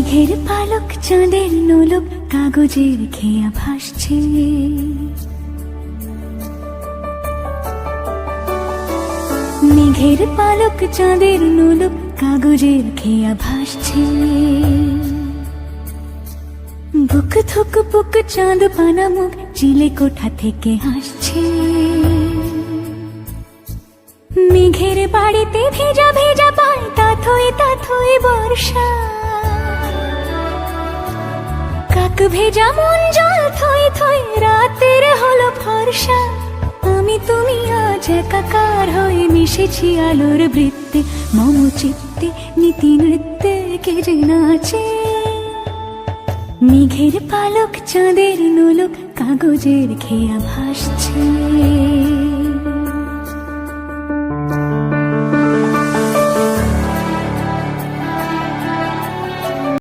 মেঘের পালক চাঁদের নোলক কাগজের খেয়া ভাসছে। মেঘের পালক চাঁদের নোলক কাগজের খেয়া ভাসছে। বুক থুক বুক চাঁদ পানা মুখ চিলে কোঠা থেকে হাসছে। মেঘের বাড়িতে ভেজা ভেজা পায় তাথই বর্ষা। কাক ভেজা মন জল থই থই রাতের হলো ফর্সা। আমি তুমি আজ একাকার হয়ে মিশেছি আলোর বৃত্তে। মম চিত্তে নীতি নৃত্যে কে যে নাচে। মেঘের পালক চাঁদের নোলক কাগজের খেয়া ভাসছে।